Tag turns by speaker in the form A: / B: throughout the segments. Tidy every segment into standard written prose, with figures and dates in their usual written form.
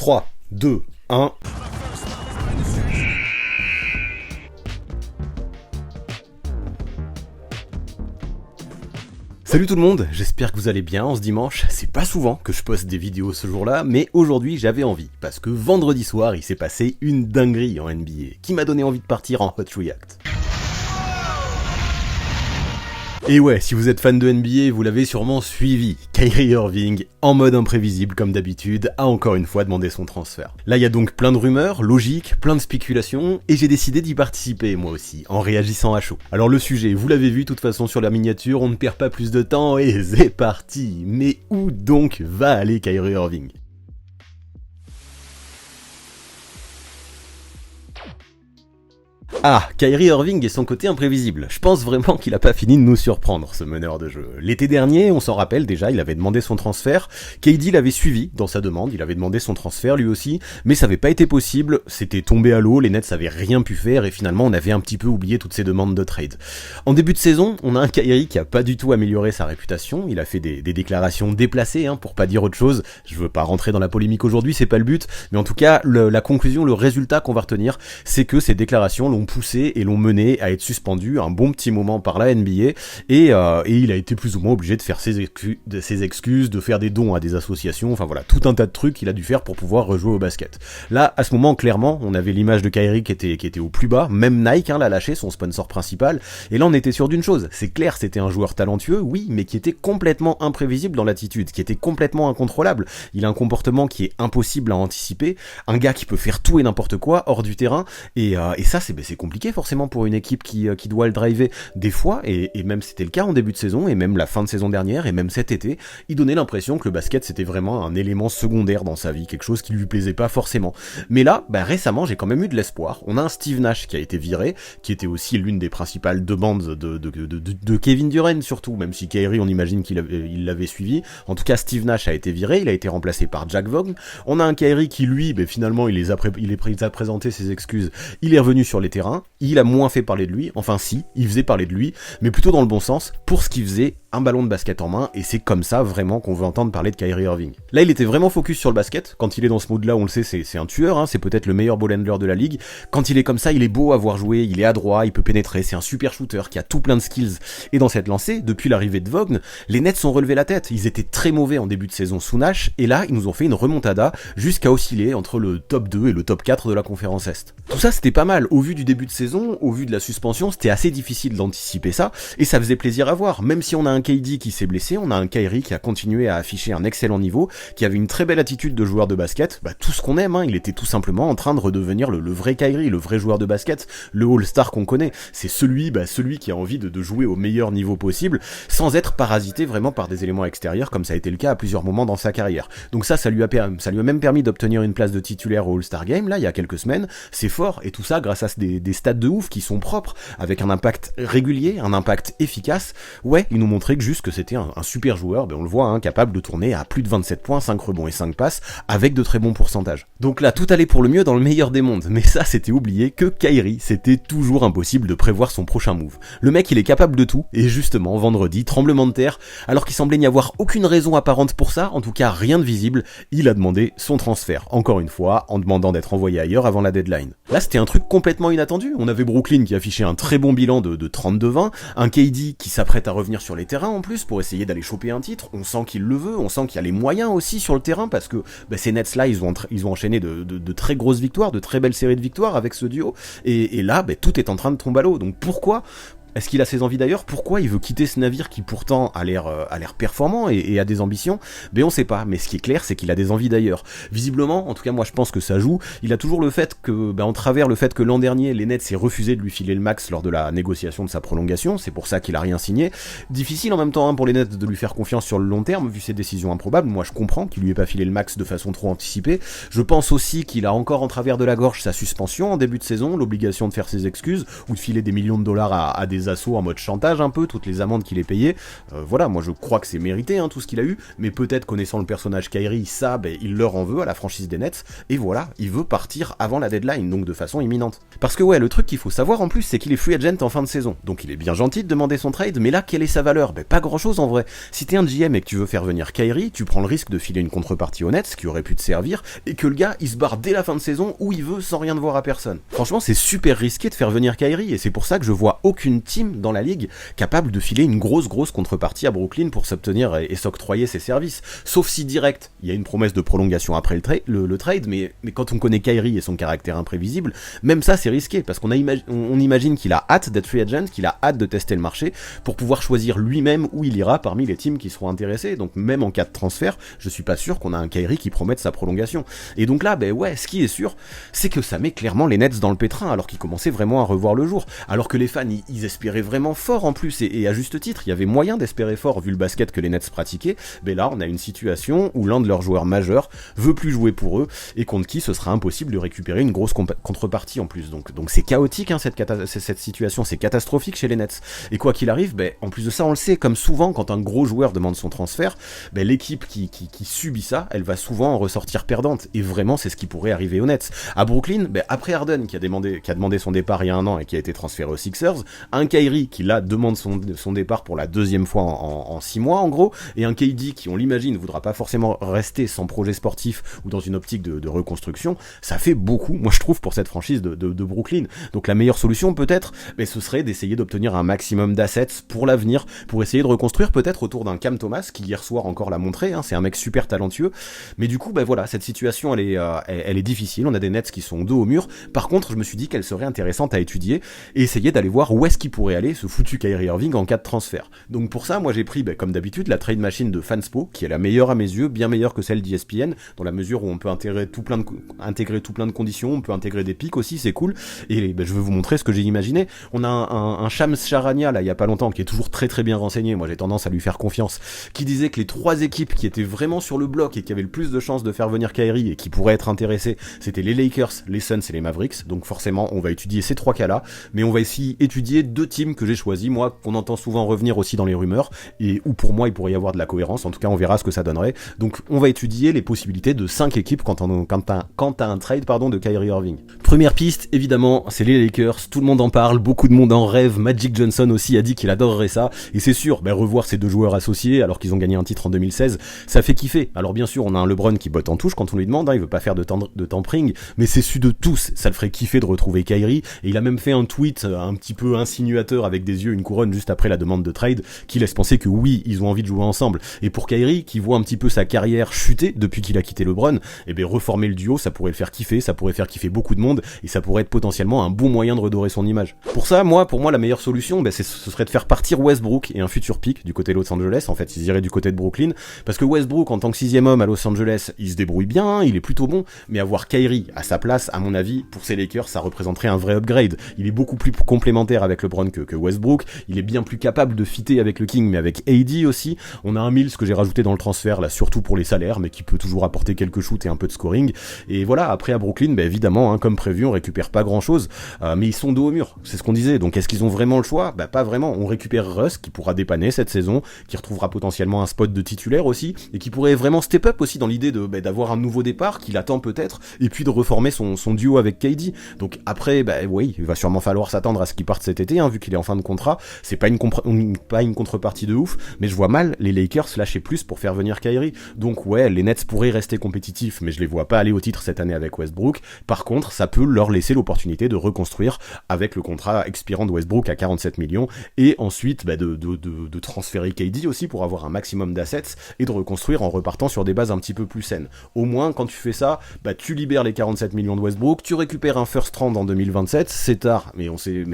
A: 3, 2, 1... Salut tout le monde, j'espère que vous allez bien en ce dimanche. C'est pas souvent que je poste des vidéos ce jour-là, mais aujourd'hui j'avais envie, parce que vendredi soir il s'est passé une dinguerie en NBA, qui m'a donné envie de partir en Hot React. Et ouais, si vous êtes fan de NBA, vous l'avez sûrement suivi. Kyrie Irving, en mode imprévisible comme d'habitude, a encore une fois demandé son transfert. Là, il y a donc plein de rumeurs, logiques, plein de spéculations, et j'ai décidé d'y participer moi aussi, en réagissant à chaud. Alors le sujet, vous l'avez vu de toute façon sur la miniature, on ne perd pas plus de temps et c'est parti. Mais où donc va aller Kyrie Irving ? Ah, Kyrie Irving et son côté imprévisible. Je pense vraiment qu'il a pas fini de nous surprendre, ce meneur de jeu. L'été dernier, on s'en rappelle déjà, il avait demandé son transfert. KD l'avait suivi dans sa demande, il avait demandé son transfert lui aussi, mais ça avait pas été possible, c'était tombé à l'eau, les Nets avaient rien pu faire et finalement on avait un petit peu oublié toutes ces demandes de trade. En début de saison, on a un Kyrie qui a pas du tout amélioré sa réputation, il a fait des déclarations déplacées, pour pas dire autre chose. Je veux pas rentrer dans la polémique aujourd'hui, c'est pas le but, mais en tout cas, la conclusion, le résultat qu'on va retenir, c'est que ces déclarations l'ont poussé et l'ont mené à être suspendu un bon petit moment par la NBA et il a été plus ou moins obligé de faire ses excuses, de faire des dons à des associations, enfin voilà, tout un tas de trucs qu'il a dû faire pour pouvoir rejouer au basket. Là, à ce moment, clairement, on avait l'image de Kyrie qui était au plus bas, même Nike l'a lâché, son sponsor principal, et là on était sûr d'une chose, c'est clair, c'était un joueur talentueux, oui, mais qui était complètement imprévisible dans l'attitude, qui était complètement incontrôlable. Il a un comportement qui est impossible à anticiper, un gars qui peut faire tout et n'importe quoi hors du terrain, et ça c'est compliqué forcément pour une équipe qui doit le driver des fois, et même c'était le cas en début de saison, et même la fin de saison dernière, et même cet été, il donnait l'impression que le basket c'était vraiment un élément secondaire dans sa vie, quelque chose qui lui plaisait pas forcément. Mais là, récemment j'ai quand même eu de l'espoir, on a un Steve Nash qui a été viré, qui était aussi l'une des principales demandes de Kevin Durant surtout, même si Kyrie on imagine qu'il l'avait suivi, en tout cas Steve Nash a été viré, il a été remplacé par Jack Vaughn, on a un Kyrie qui lui, finalement il a présenté ses excuses, il est revenu sur les terrains, il a moins fait parler de lui, enfin si, il faisait parler de lui, mais plutôt dans le bon sens, pour ce qu'il faisait, un ballon de basket en main, et c'est comme ça vraiment qu'on veut entendre parler de Kyrie Irving. Là il était vraiment focus sur le basket, quand il est dans ce mode là on le sait c'est un tueur, c'est peut-être le meilleur ball handler de la ligue, quand il est comme ça il est beau à voir jouer, il est adroit, il peut pénétrer, c'est un super shooter qui a tout plein de skills, et dans cette lancée, depuis l'arrivée de Vaughn, les Nets ont relevé la tête, ils étaient très mauvais en début de saison sous Nash, et là ils nous ont fait une remontada jusqu'à osciller entre le top 2 et le top 4 de la conférence Est. Tout ça c'était pas mal, au vu du début de saison, au vu de la suspension, c'était assez difficile d'anticiper ça, et ça faisait plaisir à voir, même si on a un KD qui s'est blessé, on a un Kyrie qui a continué à afficher un excellent niveau, qui avait une très belle attitude de joueur de basket, tout ce qu'on aime, il était tout simplement en train de redevenir le vrai Kyrie, le vrai joueur de basket, le All-Star qu'on connaît, c'est celui qui a envie de jouer au meilleur niveau possible, sans être parasité vraiment par des éléments extérieurs, comme ça a été le cas à plusieurs moments dans sa carrière. Donc ça lui a même permis d'obtenir une place de titulaire au All-Star Game, là, il y a quelques semaines, c'est fort, et tout ça grâce à des stats de ouf qui sont propres, avec un impact régulier, un impact efficace. Ouais, il nous montrait que c'était un super joueur, on le voit, capable de tourner à plus de 27 points, 5 rebonds et 5 passes, avec de très bons pourcentages. Donc là, tout allait pour le mieux dans le meilleur des mondes, mais ça, c'était oublié que Kyrie, c'était toujours impossible de prévoir son prochain move. Le mec, il est capable de tout, et justement, vendredi, tremblement de terre, alors qu'il semblait n'y avoir aucune raison apparente pour ça, en tout cas rien de visible, il a demandé son transfert, encore une fois, en demandant d'être envoyé ailleurs avant la deadline. Là, c'était un truc complètement inattendu, on avait Brooklyn qui affichait un très bon bilan de 32-20, un KD qui s'apprête à revenir sur les terrains en plus pour essayer d'aller choper un titre, on sent qu'il le veut, on sent qu'il y a les moyens aussi sur le terrain parce que ces Nets là ils ont enchaîné de très grosses victoires, de très belles séries de victoires avec ce duo, et là tout est en train de tomber à l'eau, donc pourquoi est-ce qu'il a ses envies d'ailleurs? Pourquoi il veut quitter ce navire qui pourtant a l'air performant et a des ambitions? On sait pas, mais ce qui est clair c'est qu'il a des envies d'ailleurs. Visiblement, en tout cas moi je pense que ça joue, il a toujours le fait que, en travers le fait que l'an dernier les Nets aient refusé de lui filer le max lors de la négociation de sa prolongation, c'est pour ça qu'il a rien signé. Difficile en même temps pour les Nets de lui faire confiance sur le long terme vu ses décisions improbables, moi je comprends qu'il lui ait pas filé le max de façon trop anticipée. Je pense aussi qu'il a encore en travers de la gorge sa suspension en début de saison, l'obligation de faire ses excuses ou de filer des millions de dollars à des des assauts en mode chantage un peu, toutes les amendes qu'il est payé. Voilà, moi je crois que c'est mérité tout ce qu'il a eu, mais peut-être connaissant le personnage Kyrie, ça, il leur en veut à la franchise des Nets, et voilà, il veut partir avant la deadline, donc de façon imminente. Parce que ouais, le truc qu'il faut savoir en plus, c'est qu'il est free agent en fin de saison, donc il est bien gentil de demander son trade, mais là, quelle est sa valeur? Pas grand chose en vrai. Si t'es un GM et que tu veux faire venir Kyrie, tu prends le risque de filer une contrepartie aux Nets, qui aurait pu te servir, et que le gars, il se barre dès la fin de saison où il veut sans rien devoir à personne. Franchement, c'est super risqué de faire venir Kyrie, et c'est pour ça que je vois aucune team dans la ligue capable de filer une grosse contrepartie à Brooklyn pour s'obtenir et s'octroyer ses services. Sauf si direct, il y a une promesse de prolongation après le trade, mais quand on connaît Kyrie et son caractère imprévisible, même ça c'est risqué, parce qu'on imagine qu'il a hâte d'être free agent, qu'il a hâte de tester le marché, pour pouvoir choisir lui-même où il ira parmi les teams qui seront intéressés. Donc même en cas de transfert, je suis pas sûr qu'on a un Kyrie qui promette sa prolongation. Et donc là, ouais, ce qui est sûr, c'est que ça met clairement les Nets dans le pétrin, alors qu'ils commençaient vraiment à revoir le jour, alors que les fans, ils espéraient vraiment fort en plus, et à juste titre, il y avait moyen d'espérer fort vu le basket que les Nets pratiquaient. Là, on a une situation où l'un de leurs joueurs majeurs veut plus jouer pour eux, et contre qui ce sera impossible de récupérer une grosse contrepartie en plus. Donc c'est chaotique, cette situation, c'est catastrophique chez les Nets. Et quoi qu'il arrive, en plus de ça, on le sait, comme souvent quand un gros joueur demande son transfert, l'équipe qui subit ça, elle va souvent en ressortir perdante. Et vraiment, c'est ce qui pourrait arriver aux Nets. À Brooklyn, après Harden qui a demandé son départ il y a un an et qui a été transféré aux Sixers, un Kyrie qui là demande son départ pour la deuxième fois en 6 mois en gros, et un KD qui, on l'imagine, ne voudra pas forcément rester sans projet sportif ou dans une optique de reconstruction, ça fait beaucoup, moi je trouve, pour cette franchise de Brooklyn. Donc la meilleure solution peut-être, ce serait d'essayer d'obtenir un maximum d'assets pour l'avenir, pour essayer de reconstruire peut-être autour d'un Cam Thomas, qui hier soir encore l'a montré, c'est un mec super talentueux, mais du coup voilà, cette situation elle est difficile, on a des Nets qui sont dos au mur. Par contre, je me suis dit qu'elle serait intéressante à étudier et essayer d'aller voir où est-ce qu'il pourrait aller ce foutu Kyrie Irving en cas de transfert. Donc pour ça, moi j'ai pris comme d'habitude la trade machine de Fanspo, qui est la meilleure à mes yeux, bien meilleure que celle d'ESPN, dans la mesure où on peut intégrer tout plein de conditions, on peut intégrer des pics aussi, c'est cool. Et je vais vous montrer ce que j'ai imaginé. On a un Shams Charania là il y a pas longtemps qui est toujours très bien renseigné, moi j'ai tendance à lui faire confiance, qui disait que les 3 équipes qui étaient vraiment sur le bloc et qui avaient le plus de chances de faire venir Kyrie et qui pourraient être intéressées, c'était les Lakers, les Suns et les Mavericks. Donc forcément on va étudier ces 3 cas là, mais on va ici étudier 2 teams que j'ai choisis, moi qu'on entend souvent revenir aussi dans les rumeurs, et où pour moi il pourrait y avoir de la cohérence, en tout cas on verra ce que ça donnerait. Donc on va étudier les possibilités de 5 équipes quand t'as un trade de Kyrie Irving. Première piste, évidemment, c'est les Lakers, tout le monde en parle, beaucoup de monde en rêve, Magic Johnson aussi a dit qu'il adorerait ça, et c'est sûr, revoir ces 2 joueurs associés alors qu'ils ont gagné un titre en 2016, ça fait kiffer. Alors bien sûr, on a un LeBron qui botte en touche quand on lui demande, il veut pas faire de tampering, mais c'est su de tous, ça le ferait kiffer de retrouver Kyrie, et il a même fait un tweet un petit peu insinuateur avec des yeux, une couronne juste après la demande de trade, qui laisse penser que oui, ils ont envie de jouer ensemble. Et pour Kyrie, qui voit un petit peu sa carrière chuter depuis qu'il a quitté LeBron, reformer le duo, ça pourrait le faire kiffer, ça pourrait faire kiffer beaucoup de monde, et ça pourrait être potentiellement un bon moyen de redorer son image. Pour moi la meilleure solution, ce serait de faire partir Westbrook et un futur pick du côté de Los Angeles. En fait, ils iraient du côté de Brooklyn, parce que Westbrook, en tant que 6ème homme à Los Angeles, il se débrouille bien, il est plutôt bon, mais avoir Kyrie à sa place, à mon avis, pour ces Lakers, ça représenterait un vrai upgrade. Il est beaucoup plus complémentaire avec LeBron que Westbrook, il est bien plus capable de fitter avec le King, mais avec AD aussi. On a un Mills que j'ai rajouté dans le transfert, là, surtout pour les salaires, mais qui peut toujours apporter quelques shoots et un peu de scoring. Et voilà, après à Brooklyn, évidemment, comme prévu, on récupère pas grand chose, mais ils sont dos au mur, c'est ce qu'on disait. Donc est-ce qu'ils ont vraiment le choix? Pas vraiment. On récupère Russ, qui pourra dépanner cette saison, qui retrouvera potentiellement un spot de titulaire aussi, et qui pourrait vraiment step up aussi dans l'idée d'avoir un nouveau départ, qu'il attend peut-être, et puis de reformer son duo avec KD. Donc après, oui, il va sûrement falloir s'attendre à ce qu'il parte cet été, vu qu'il est en fin de contrat. C'est pas une contrepartie de ouf, mais je vois mal les Lakers lâcher plus pour faire venir Kyrie. Donc ouais, les Nets pourraient rester compétitifs, mais je les vois pas aller au titre cette année avec Westbrook. Par contre, ça peut leur laisser l'opportunité de reconstruire avec le contrat expirant de Westbrook à 47 millions, et ensuite de transférer KD aussi pour avoir un maximum d'assets, et de reconstruire en repartant sur des bases un petit peu plus saines. Au moins, quand tu fais ça, tu libères les 47 millions de Westbrook, tu récupères un first round en 2027, c'est tard, mais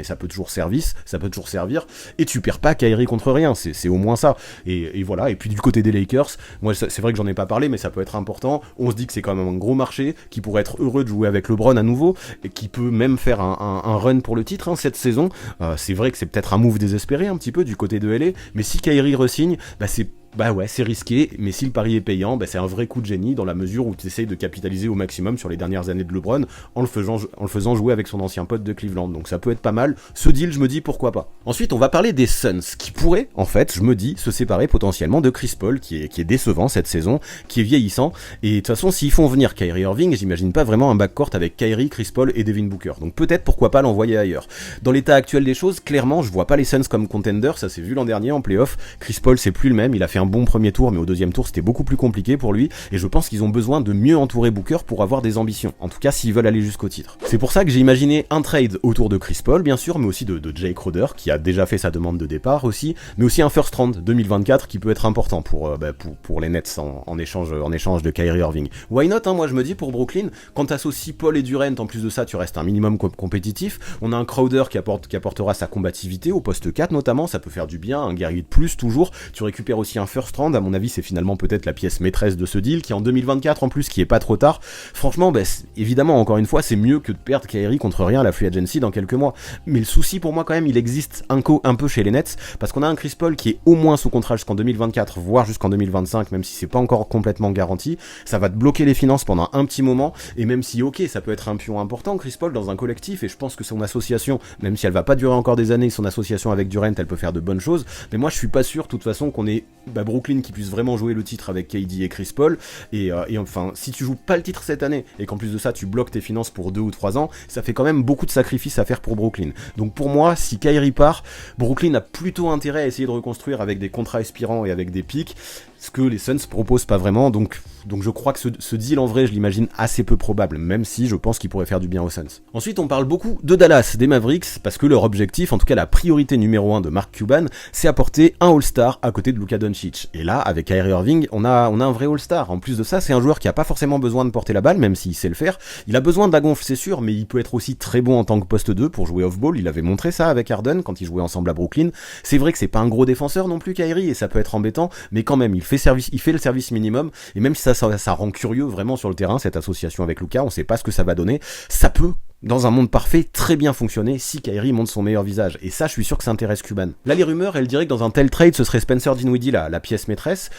A: ça peut toujours servir, et tu perds pas Kyrie contre rien, c'est au moins ça. Et voilà, et puis du côté des Lakers, moi c'est vrai que j'en ai pas parlé, mais ça peut être important. On se dit que c'est quand même un gros marché, qui pourrait être heureux de jouer avec LeBron à nouveau, et qui peut même faire un run pour le titre cette saison. C'est vrai que c'est peut-être un move désespéré un petit peu du côté de LA, mais si Kyrie re-signe, c'est Bah ouais, c'est risqué, mais si le pari est payant, bah c'est un vrai coup de génie dans la mesure où tu essayes de capitaliser au maximum sur les dernières années de LeBron en le faisant jouer avec son ancien pote de Cleveland. Donc ça peut être pas mal. Ce deal, je me dis pourquoi pas. Ensuite, on va parler des Suns qui pourraient, en fait, je me dis, se séparer potentiellement de Chris Paul qui est décevant cette saison, qui est vieillissant. Et de toute façon, s'ils font venir Kyrie Irving, j'imagine pas vraiment un backcourt avec Kyrie, Chris Paul et Devin Booker. Donc peut-être pourquoi pas l'envoyer ailleurs. Dans l'état actuel des choses, clairement, je vois pas les Suns comme contender. Ça s'est vu l'an dernier en playoff. Chris Paul, c'est plus le même. Il a fait un bon premier tour, mais au deuxième tour, c'était beaucoup plus compliqué pour lui. Et je pense qu'ils ont besoin de mieux entourer Booker pour avoir des ambitions. En tout cas, s'ils veulent aller jusqu'au titre. C'est pour ça que j'ai imaginé un trade autour de Chris Paul, bien sûr, mais aussi de Jay Crowder, qui a déjà fait sa demande de départ aussi, mais aussi un first round 2024 qui peut être important pour les Nets en échange de Kyrie Irving. Why not, hein, moi je me dis pour Brooklyn, quand t'associes Paul et Durant, en plus de ça, tu restes un minimum compétitif. On a un Crowder qui apportera sa combativité au poste 4 notamment, ça peut faire du bien, un guerrier de plus toujours. Tu récupères aussi un first round, à mon avis c'est finalement peut-être la pièce maîtresse de ce deal, qui est en 2024 en plus, qui est pas trop tard. Franchement, évidemment, encore une fois, c'est mieux que de perdre Kyrie contre rien à la free agency dans quelques mois. Mais le souci pour moi quand même, il existe un peu chez les Nets, parce qu'on a un Chris Paul qui est au moins sous contrat jusqu'en 2024, voire jusqu'en 2025, même si c'est pas encore complètement garanti. Ça va te bloquer les finances pendant un petit moment, et même si ok, ça peut être un pion important, Chris Paul dans un collectif, et je pense que son association, même si elle va pas durer encore des années, son association avec Durant, elle peut faire de bonnes choses, mais moi je suis pas sûr, de toute façon, qu'on ait Brooklyn qui puisse vraiment jouer le titre avec KD et Chris Paul, et enfin, si tu joues pas le titre cette année, et qu'en plus de ça, tu bloques tes finances pour 2 ou 3 ans, ça fait quand même beaucoup de sacrifices à faire pour Brooklyn. Donc pour moi, si Kyrie part, Brooklyn a plutôt intérêt à essayer de reconstruire avec des contrats expirants et avec des pics, ce que les Suns proposent pas vraiment, donc je crois que ce deal en vrai je l'imagine assez peu probable, même si je pense qu'il pourrait faire du bien aux Suns. Ensuite on parle beaucoup de Dallas, des Mavericks, parce que leur objectif, en tout cas la priorité numéro 1 de Mark Cuban, c'est apporter un All-Star à côté de Luka Doncic. Et là, avec Kyrie Irving, on a un vrai All-Star. En plus de ça, c'est un joueur qui a pas forcément besoin de porter la balle, même s'il sait le faire. Il a besoin de la gonfle, c'est sûr, mais il peut être aussi très bon en tant que poste 2 pour jouer off-ball. Il avait montré ça avec Harden quand ils jouaient ensemble à Brooklyn. C'est vrai que c'est pas un gros défenseur non plus, Kyrie, et ça peut être embêtant, mais quand même, il fait le service minimum, et même si ça rend curieux vraiment sur le terrain, cette association avec Luka, on sait pas ce que ça va donner, ça peut, dans un monde parfait, très bien fonctionner si Kyrie montre son meilleur visage. Et ça, je suis sûr que ça intéresse Cuban. Là, les rumeurs, elles diraient que dans un tel trade, ce serait Spencer Dinwiddie, la pièce maîtresse.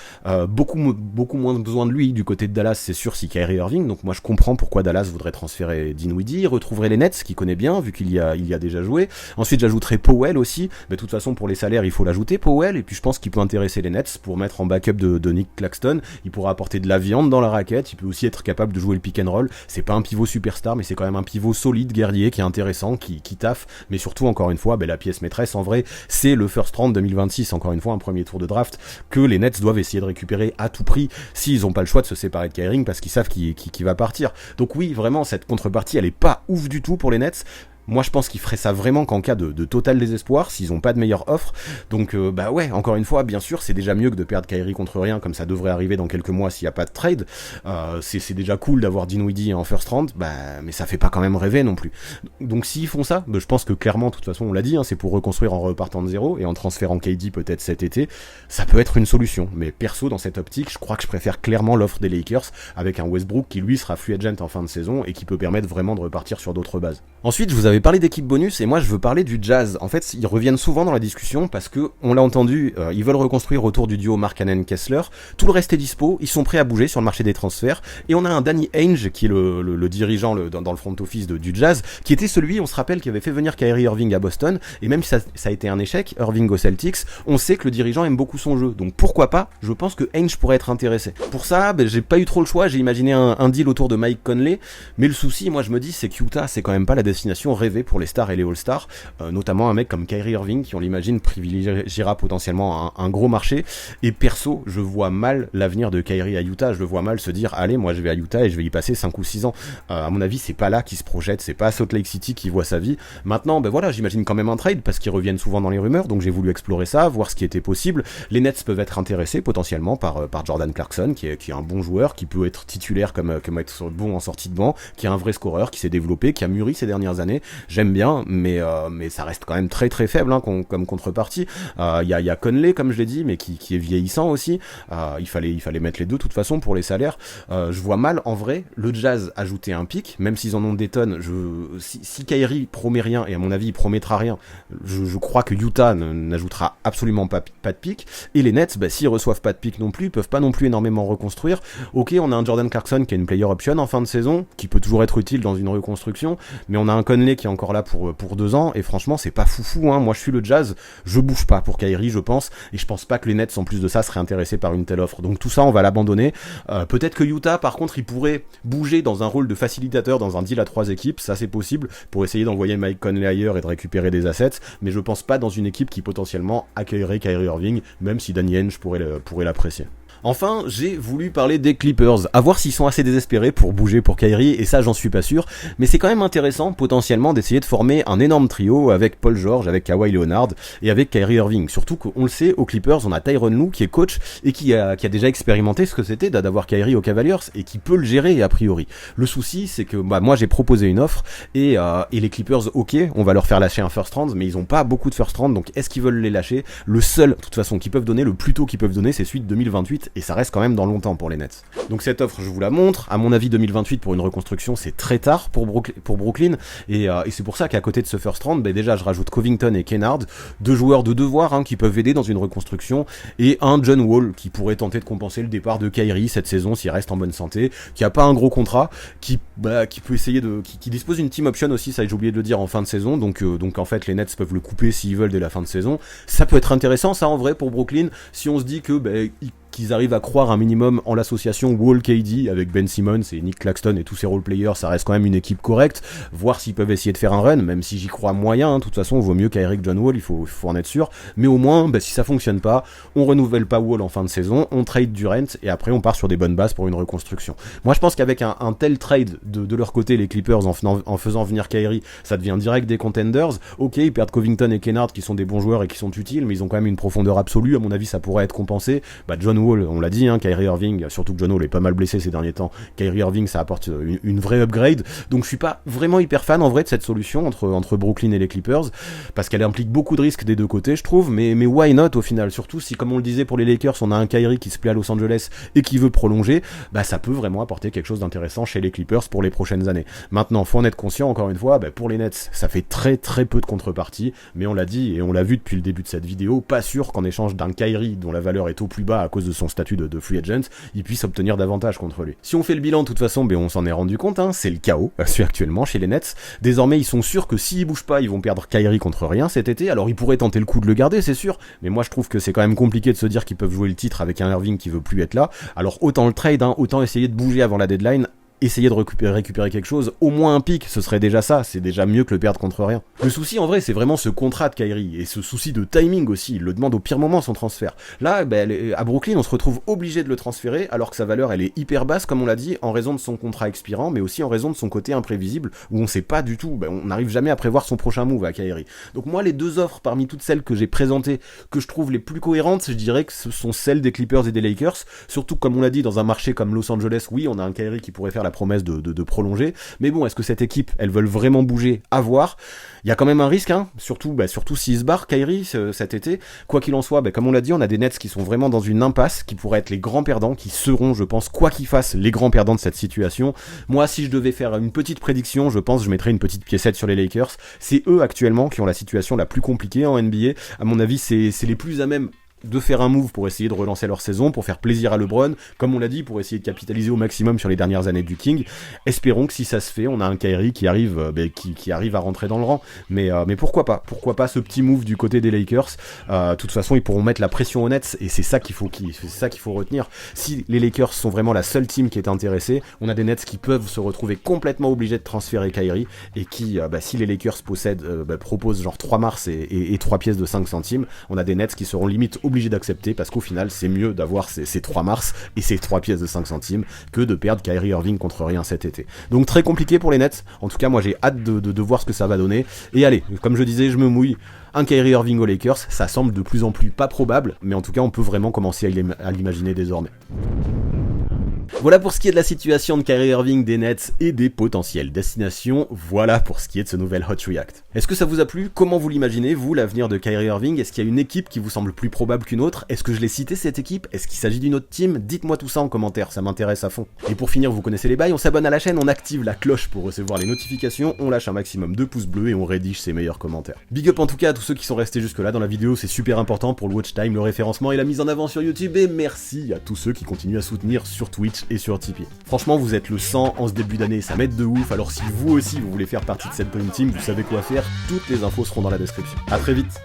A: Beaucoup moins besoin de lui du côté de Dallas, c'est sûr, si Kyrie Irving. Donc moi, je comprends pourquoi Dallas voudrait transférer Dinwiddie, retrouverait les Nets, qui connaît bien, vu qu'il y a déjà joué. Ensuite, j'ajouterais Powell aussi. Mais de toute façon, pour les salaires, il faut l'ajouter, Powell. Et puis, je pense qu'il peut intéresser les Nets pour mettre en backup de Nick Claxton. Il pourra apporter de la viande dans la raquette. Il peut aussi être capable de jouer le pick and roll. C'est pas un pivot superstar, mais c'est quand même un pivot solide, guerrier, qui est intéressant, qui taffe, mais surtout, encore une fois, la pièce maîtresse, en vrai, c'est le first round 2026, encore une fois, un premier tour de draft, que les Nets doivent essayer de récupérer à tout prix, s'ils ont pas le choix de se séparer de Kyrie, parce qu'ils savent qu'il va partir. Donc oui, vraiment, cette contrepartie, elle est pas ouf du tout pour les Nets. Moi, je pense qu'ils feraient ça vraiment qu'en cas de total désespoir, s'ils ont pas de meilleure offre. Donc, ouais, encore une fois, bien sûr, c'est déjà mieux que de perdre Kyrie contre rien, comme ça devrait arriver dans quelques mois s'il y a pas de trade. C'est déjà cool d'avoir Dinwiddie en first round, mais ça fait pas quand même rêver non plus. Donc, s'ils font ça, je pense que clairement, de toute façon, on l'a dit, hein, c'est pour reconstruire en repartant de zéro et en transférant KD peut-être cet été. Ça peut être une solution. Mais perso, dans cette optique, je crois que je préfère clairement l'offre des Lakers avec un Westbrook qui lui sera free agent en fin de saison et qui peut permettre vraiment de repartir sur d'autres bases. Ensuite, je vous avais parlé d'équipe bonus et moi je veux parler du Jazz. En fait, ils reviennent souvent dans la discussion parce que, on l'a entendu, ils veulent reconstruire autour du duo Markkanen-Kessler. Tout le reste est dispo, ils sont prêts à bouger sur le marché des transferts. Et on a un Danny Ainge qui est le dirigeant dans le front office du Jazz, qui était celui, on se rappelle, qui avait fait venir Kyrie Irving à Boston. Et même si ça a été un échec, Irving aux Celtics, on sait que le dirigeant aime beaucoup son jeu. Donc pourquoi pas, je pense que Ainge pourrait être intéressé. Pour ça, j'ai pas eu trop le choix, j'ai imaginé un deal autour de Mike Conley. Mais le souci, moi je me dis, c'est que Utah, c'est quand même pas la destination rêvée pour les stars et les All-Stars, notamment un mec comme Kyrie Irving qui, on l'imagine, privilégiera potentiellement un gros marché. Et perso, je vois mal l'avenir de Kyrie à Utah. Je le vois mal se dire, allez, moi je vais à Utah et je vais y passer 5 ou 6 ans. À mon avis, c'est pas là qu'il se projette, c'est pas à Salt Lake City qu'il voit sa vie. Maintenant, voilà, j'imagine quand même un trade parce qu'ils reviennent souvent dans les rumeurs, donc j'ai voulu explorer ça, voir ce qui était possible. Les Nets peuvent être intéressés potentiellement par Jordan Clarkson, qui est un bon joueur, qui peut être titulaire comme être bon en sortie de banc, qui est un vrai scoreur, qui s'est développé, qui a mûri ces dernières années. j'aime bien, mais ça reste quand même très très faible hein, comme contrepartie. Il y a Conley, comme je l'ai dit, mais qui est vieillissant aussi. Il fallait mettre les deux de toute façon pour les salaires. Je vois mal en vrai le Jazz ajouter un pic, même s'ils en ont des tonnes. Si Kyrie promet rien, et à mon avis il promettra rien, je crois que Utah n'ajoutera absolument pas de pic. Et les Nets, s'ils reçoivent pas de pic non plus, ils peuvent pas non plus énormément reconstruire. Ok, on a un Jordan Clarkson qui a une player option en fin de saison, qui peut toujours être utile dans une reconstruction, mais on a un Conley qui est encore là pour 2 ans, et franchement c'est pas foufou, hein. Moi je suis le Jazz, je bouge pas pour Kyrie je pense, et je pense pas que les Nets en plus de ça seraient intéressés par une telle offre, donc tout ça on va l'abandonner. Peut-être que Utah par contre il pourrait bouger dans un rôle de facilitateur dans un deal à 3 équipes, ça c'est possible, pour essayer d'envoyer Mike Conley ailleurs et de récupérer des assets, mais je pense pas dans une équipe qui potentiellement accueillerait Kyrie Irving, même si Danny Ainge pourrait l'apprécier. Enfin, j'ai voulu parler des Clippers, à voir s'ils sont assez désespérés pour bouger pour Kyrie, et ça j'en suis pas sûr, mais c'est quand même intéressant potentiellement d'essayer de former un énorme trio avec Paul George, avec Kawhi Leonard et avec Kyrie Irving, surtout qu'on le sait, aux Clippers on a Tyronn Lue qui est coach et qui a déjà expérimenté ce que c'était d'avoir Kyrie aux Cavaliers et qui peut le gérer a priori. Le souci c'est que moi j'ai proposé une offre et les Clippers ok, on va leur faire lâcher un first round, mais ils ont pas beaucoup de first round, donc est-ce qu'ils veulent les lâcher? Le seul, de toute façon, qu'ils peuvent donner, le plus tôt qu'ils peuvent donner, c'est celui de 2028, et ça reste quand même dans longtemps pour les Nets. Donc cette offre, je vous la montre. À mon avis, 2028 pour une reconstruction, c'est très tard pour Brooklyn, et c'est pour ça qu'à côté de ce first round, déjà je rajoute Covington et Kennard, 2 joueurs de devoir hein, qui peuvent aider dans une reconstruction, et un John Wall qui pourrait tenter de compenser le départ de Kyrie cette saison s'il reste en bonne santé, qui a pas un gros contrat, qui peut essayer qui dispose d'une team option aussi, ça j'ai oublié de le dire en fin de saison, donc en fait les Nets peuvent le couper s'ils veulent dès la fin de saison. Ça peut être intéressant ça en vrai pour Brooklyn, si on se dit que qu'ils arrivent à croire un minimum en l'association Wall-KD avec Ben Simmons et Nick Claxton et tous ces role-players, ça reste quand même une équipe correcte, voir s'ils peuvent essayer de faire un run, même si j'y crois moyen, hein, de toute façon, vaut mieux qu'Eric John Wall, il faut en être sûr, mais au moins, si ça fonctionne pas, on renouvelle pas Wall en fin de saison, on trade Durant, et après on part sur des bonnes bases pour une reconstruction. Moi je pense qu'avec un tel trade de leur côté, les Clippers, en faisant venir Kyrie, ça devient direct des contenders. Ok, ils perdent Covington et Kennard qui sont des bons joueurs et qui sont utiles, mais ils ont quand même une profondeur absolue, à mon avis ça pourrait être compensé. John Wall, on l'a dit, hein, Kyrie Irving, surtout que John Wall est pas mal blessé ces derniers temps, Kyrie Irving ça apporte une vraie upgrade, donc je suis pas vraiment hyper fan en vrai de cette solution entre Brooklyn et les Clippers, parce qu'elle implique beaucoup de risques des deux côtés je trouve, mais why not au final, surtout si comme on le disait pour les Lakers, on a un Kyrie qui se plaît à Los Angeles et qui veut prolonger, ça peut vraiment apporter quelque chose d'intéressant chez les Clippers pour les prochaines années. Maintenant, faut en être conscient, encore une fois, pour les Nets, ça fait très très peu de contrepartie, mais on l'a dit et on l'a vu depuis le début de cette vidéo, pas sûr qu'en échange d'un Kyrie dont la valeur est au plus bas à cause de son statut de free agent, il puisse obtenir davantage contre lui. Si on fait le bilan, de toute façon, on s'en est rendu compte, hein, c'est le chaos actuellement chez les Nets. Désormais, ils sont sûrs que s'ils bougent pas, ils vont perdre Kyrie contre rien cet été. Alors ils pourraient tenter le coup de le garder, c'est sûr, mais moi je trouve que c'est quand même compliqué de se dire qu'ils peuvent jouer le titre avec un Irving qui veut plus être là. Alors autant le trade, hein, autant essayer de bouger avant la deadline, essayer de récupérer quelque chose, au moins un pic, ce serait déjà ça, c'est déjà mieux que le perdre contre rien. Le souci en vrai c'est vraiment ce contrat de Kyrie, et ce souci de timing aussi, il le demande au pire moment son transfert. Là, à Brooklyn on se retrouve obligé de le transférer, alors que sa valeur elle est hyper basse comme on l'a dit, en raison de son contrat expirant, mais aussi en raison de son côté imprévisible, où on sait pas du tout, on n'arrive jamais à prévoir son prochain move à Kyrie. Donc moi les deux offres parmi toutes celles que j'ai présentées, que je trouve les plus cohérentes, je dirais que ce sont celles des Clippers et des Lakers, surtout comme on l'a dit, dans un marché comme Los Angeles, oui on a un Kyrie qui pourrait faire la promesse de prolonger, mais bon, est-ce que cette équipe, elles veulent vraiment bouger? À voir. Il y a quand même un risque, hein, surtout s'il se barre, Kyrie, cet été. Quoi qu'il en soit, comme on l'a dit, on a des Nets qui sont vraiment dans une impasse, qui pourraient être les grands perdants, qui seront, je pense, quoi qu'ils fassent, les grands perdants de cette situation. Moi, si je devais faire une petite prédiction, je pense que je mettrais une petite piécette sur les Lakers. C'est eux, actuellement, qui ont la situation la plus compliquée en NBA. À mon avis, c'est les plus à même de faire un move pour essayer de relancer leur saison, pour faire plaisir à LeBron, comme on l'a dit, pour essayer de capitaliser au maximum sur les dernières années du King. Espérons que si ça se fait, on a un Kyrie qui arrive, qui arrive à rentrer dans le rang. Mais pourquoi pas ce petit move du côté des Lakers. De toute façon, ils pourront mettre la pression aux Nets, et c'est ça qu'il faut retenir. Si les Lakers sont vraiment la seule team qui est intéressée, on a des Nets qui peuvent se retrouver complètement obligés de transférer Kyrie, et qui, si les Lakers proposent genre 3 mars et 3 pièces de 5 centimes, on a des Nets qui seront limite obligé d'accepter, parce qu'au final c'est mieux d'avoir ces 3 mars et ces 3 pièces de 5 centimes que de perdre Kyrie Irving contre rien cet été. Donc très compliqué pour les Nets, en tout cas moi j'ai hâte de voir ce que ça va donner, et allez, comme je disais, je me mouille, un Kyrie Irving aux Lakers, ça semble de plus en plus pas probable, mais en tout cas on peut vraiment commencer à l'imaginer désormais. Voilà pour ce qui est de la situation de Kyrie Irving, des Nets et des potentielles destinations. Voilà pour ce qui est de ce nouvel Hot React. Est-ce que ça vous a plu? Comment vous l'imaginez, vous, l'avenir de Kyrie Irving? Est-ce qu'il y a une équipe qui vous semble plus probable qu'une autre? Est-ce que je l'ai cité cette équipe? Est-ce qu'il s'agit d'une autre team? Dites-moi tout ça en commentaire, ça m'intéresse à fond. Et pour finir, vous connaissez les bails, on s'abonne à la chaîne, on active la cloche pour recevoir les notifications, on lâche un maximum de pouces bleus et on rédige ses meilleurs commentaires. Big up en tout cas à tous ceux qui sont restés jusque là dans la vidéo, c'est super important pour le watch time, le référencement et la mise en avant sur YouTube, et merci à tous ceux qui continuent à soutenir sur Twitch et sur Tipeee. Franchement, vous êtes le 100 en ce début d'année, ça m'aide de ouf, alors si vous aussi vous voulez faire partie de cette Dream Team, vous savez quoi faire, toutes les infos seront dans la description. A très vite.